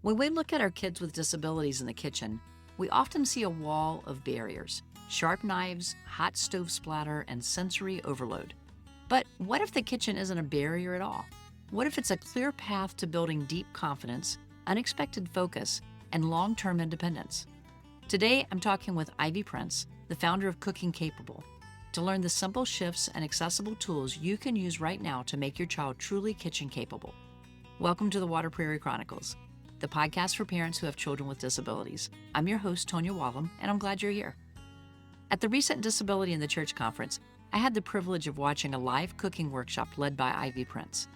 When we look at our kids with disabilities in the kitchen, we often see a wall of barriers, sharp knives, hot stove splatter, and sensory overload. But what if the kitchen isn't a barrier at all? What if it's a clear path to building deep confidence, unexpected focus, and long-term independence? Today, I'm talking with Ivy Prince, the founder of Cooking Capable, to learn the simple shifts and accessible tools you can use right now to make your child truly kitchen capable. Welcome to the Prairie Chronicles, the podcast for parents who have children with disabilities. I'm your host, Tonya Wollum, and I'm glad you're here. At the recent Disability in the Church conference, I had the privilege of watching a live cooking workshop led by Ivy Prince.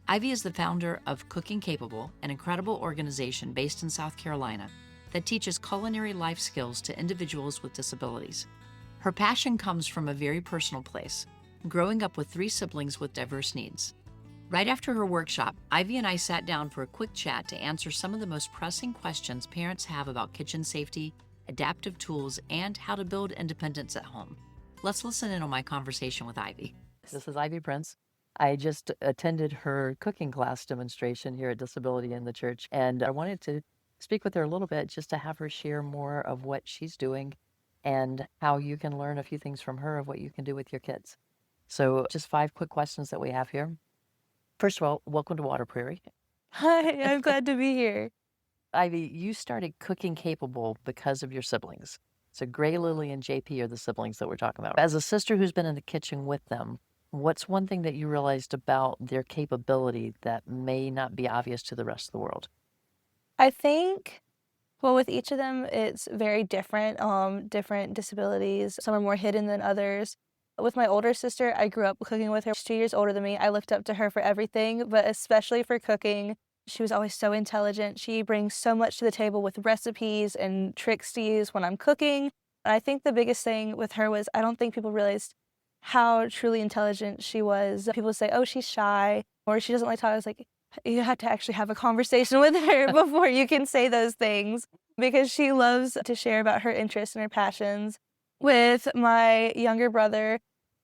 Ivy is the founder of Cooking Capable, an incredible organization based in South Carolina that teaches culinary life skills to individuals with disabilities. Her passion comes from a very personal place, growing up with 3 siblings with diverse needs. Right after her workshop, Ivy and I sat down for a quick chat to answer some of the most pressing questions parents have about kitchen safety, adaptive tools, and how to build independence at home. Let's listen in on my conversation with Ivy. This is Ivy Prince. I just attended her cooking class demonstration here at Disability in the Church, and I wanted to speak with her a little bit just to have her share more of what she's doing and how you can learn a few things from her of what you can do with your kids. So just 5 quick questions that we have here. First of all, welcome to Prairie. Hi, I'm glad to be here. Ivy, you started Cooking Capable because of your siblings. So Gray, Lily, and JP are the siblings that we're talking about. As a sister who's been in the kitchen with them, what's one thing that you realized about their capability that may not be obvious to the rest of the world? I think, well, with each of them, it's very different, different disabilities. Some are more hidden than others. With my older sister, I grew up cooking with her. She's 2 years older than me. I looked up to her for everything, but especially for cooking. She was always so intelligent. She brings so much to the table with recipes and tricks to use when I'm cooking. And I think the biggest thing with her was I don't think people realized how truly intelligent she was. People say, oh, she's shy, or she doesn't like talk. I was like, you have to actually have a conversation with her before you can say those things, because she loves to share about her interests and her passions. With my younger brother,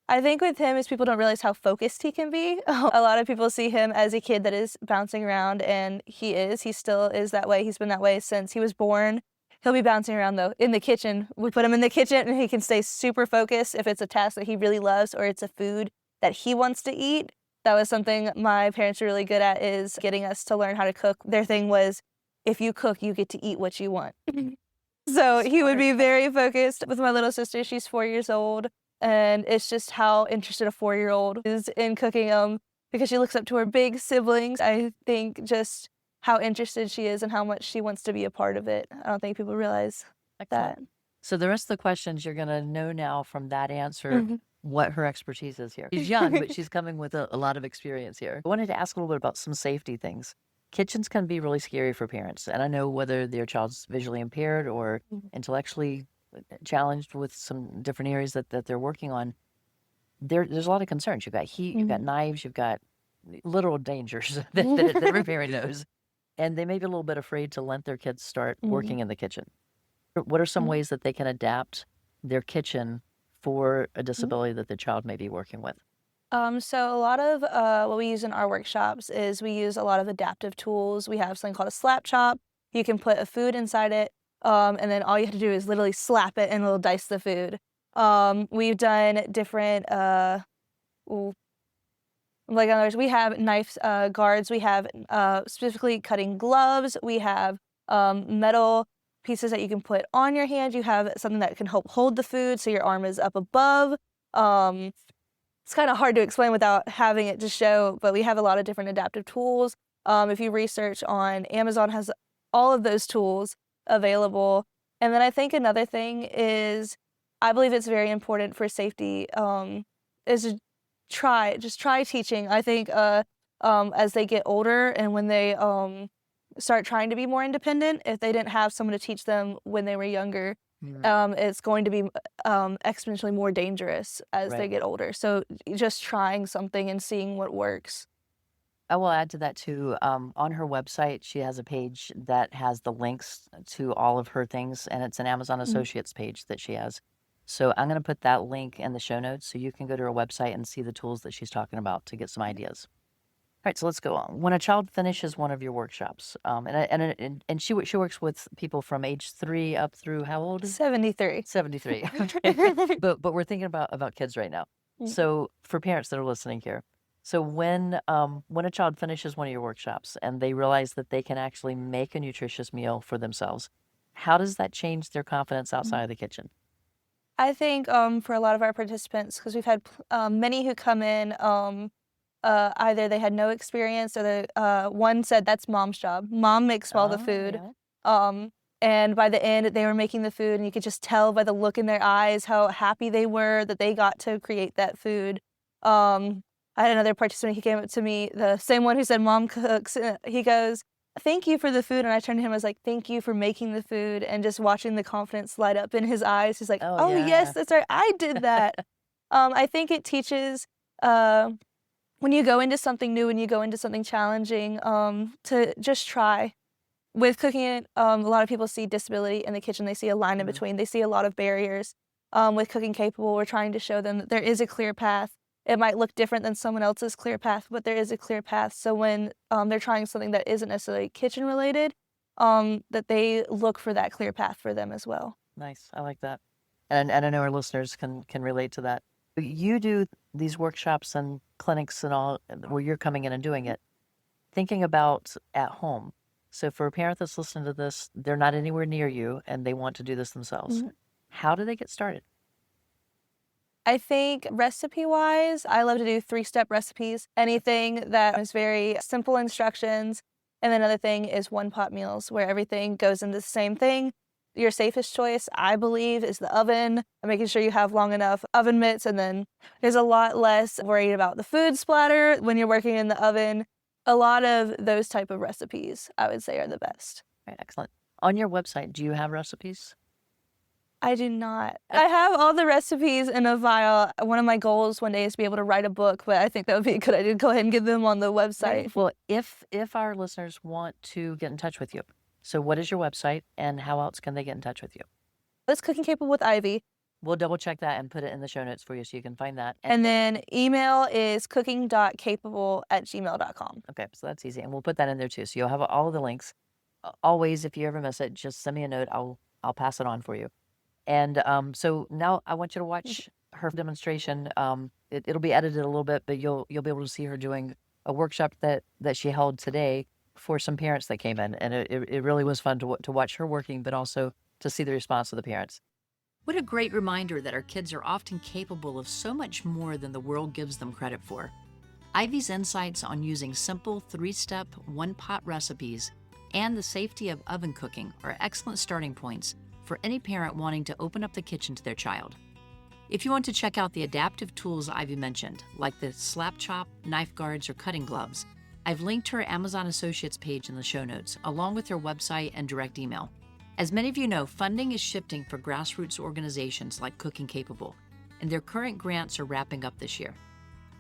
I think with him is people don't realize how focused he can be. A lot of people see him as a kid that is bouncing around, and he is. He still is that way. He's been that way since he was born. He'll be bouncing around, though, in the kitchen. We put him in the kitchen, and he can stay super focused if it's a task that he really loves or it's a food that he wants to eat. That was something my parents were really good at, is getting us to learn how to cook. Their thing was, if you cook, you get to eat what you want. So he would be very focused. With my little sister, she's 4 years old. And it's just how interested a 4-year-old is in cooking, because she looks up to her big siblings. I think just how interested she is and how much she wants to be a part of it. I don't think people realize that. So the rest of the questions you're going to know now from that answer what her expertise is here. She's young, but she's coming with a lot of experience here. I wanted to ask a little bit about some safety things. Kitchens can be really scary for parents, and I know whether their child's visually impaired or intellectually challenged with some different areas that they're working on, there's a lot of concerns. You've got heat, you've got knives, you've got literal dangers that every parent knows. And they may be a little bit afraid to let their kids start working in the kitchen. What are some ways that they can adapt their kitchen for a disability that the child may be working with? So a lot of what we use in our workshops is we use a lot of adaptive tools. We have something called a slap chop. You can put a food inside it, and then all you have to do is literally slap it and it'll dice the food. We've done different, like others, we have knife guards, we have specifically cutting gloves, we have metal pieces that you can put on your hand, you have something that can help hold the food so your arm is up above. It's kind of hard to explain without having it to show, but we have a lot of different adaptive tools. If you research on Amazon, has all of those tools available. And then I think another thing is, I believe it's very important for safety, is to try teaching. I think as they get older and when they start trying to be more independent, if they didn't have someone to teach them when they were younger, it's going to be exponentially more dangerous as they get older. So just trying something and seeing what works. I will add to that too. On her website, she has a page that has the links to all of her things, and it's an Amazon Associates page that she has. So I'm going to put that link in the show notes so you can go to her website and see the tools that she's talking about to get some ideas. right, so let's go on. When a child finishes one of your workshops, and she works with people from age 3 up through how old? 73. 73. Okay. But we're thinking about kids right now. Mm. So for parents that are listening here, so when a child finishes one of your workshops and they realize that they can actually make a nutritious meal for themselves, how does that change their confidence outside of the kitchen? I think for a lot of our participants, because we've had many who come in, either they had no experience or one said that's mom's job. Mom makes all the Oh, food. yeah. Um, and by the end, they were making the food, and you could just tell by the look in their eyes how happy they were that they got to create that food. I had another participant, he came up to me, the same one who said mom cooks. He goes, "Thank you for the food." And I turned to him, I was like, "Thank you for making the food." And just watching the confidence light up in his eyes, he's like, Oh, "Oh, yes, yeah. that's right. I did that." I think it teaches uh, when you go into something new, when you go into something challenging, to just try. With cooking it, a lot of people see disability in the kitchen. They see a line in Mhm. between. They see a lot of barriers. With Cooking Capable, we're trying to show them that there is a clear path. It might look different than someone else's clear path, but there is a clear path. So when they're trying something that isn't necessarily kitchen related, that they look for that clear path for them as well. Nice. I like that. And I know our listeners can relate to that. You do these workshops and clinics and all where you're coming in and doing it, thinking about at home. So for a parent that's listening to this, they're not anywhere near you and they want to do this themselves. Mhm. How do they get started? I think recipe-wise, I love to do 3-step recipes. Anything that is very simple instructions. And another thing is one-pot meals, where everything goes into the same thing. Your safest choice, I believe, is the oven, and making sure you have long enough oven mitts, and then there's a lot less worried about the food splatter when you're working in the oven. A lot of those type of recipes, I would say, are the best. Right, excellent. On your website, do you have recipes? I do not. I have all the recipes in a file. One of my goals one day is to be able to write a book, but I think that would be a good idea to go ahead and get them on the website. Well, if our listeners want to get in touch with you, so what is your website and how else can they get in touch with you? It's Cooking Capable with Ivy. We'll double check that and put it in the show notes for you so you can find that. And then email is cooking.capable@gmail.com. Okay, so that's easy. And we'll put that in there too. So you'll have all of the links. Always, if you ever miss it, just send me a note. I'll pass it on for you. And so now I want you to watch her demonstration. It'll be edited a little bit, but you'll be able to see her doing a workshop that she held today for some parents that came in, and it really was fun to watch her working, but also to see the response of the parents. What a great reminder that our kids are often capable of so much more than the world gives them credit for. Ivy's insights on using simple 3-step, one-pot recipes and the safety of oven cooking are excellent starting points for any parent wanting to open up the kitchen to their child. If you want to check out the adaptive tools Ivy mentioned, like the slap chop, knife guards, or cutting gloves, I've linked her Amazon Associates page in the show notes, along with her website and direct email. As many of you know, funding is shifting for grassroots organizations like Cooking Capable, and their current grants are wrapping up this year.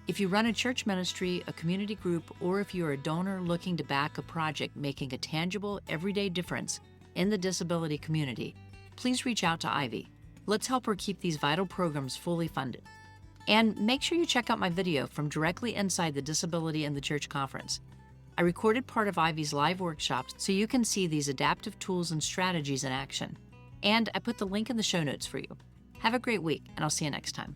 If you run a church ministry, a community group, or if you're a donor looking to back a project making a tangible, everyday difference in the disability community, please reach out to Ivy. Let's help her keep these vital programs fully funded. And make sure you check out my video from directly inside the Disability in the Church conference. I recorded part of Ivy's live workshops so you can see these adaptive tools and strategies in action. And I put the link in the show notes for you. Have a great week, and I'll see you next time.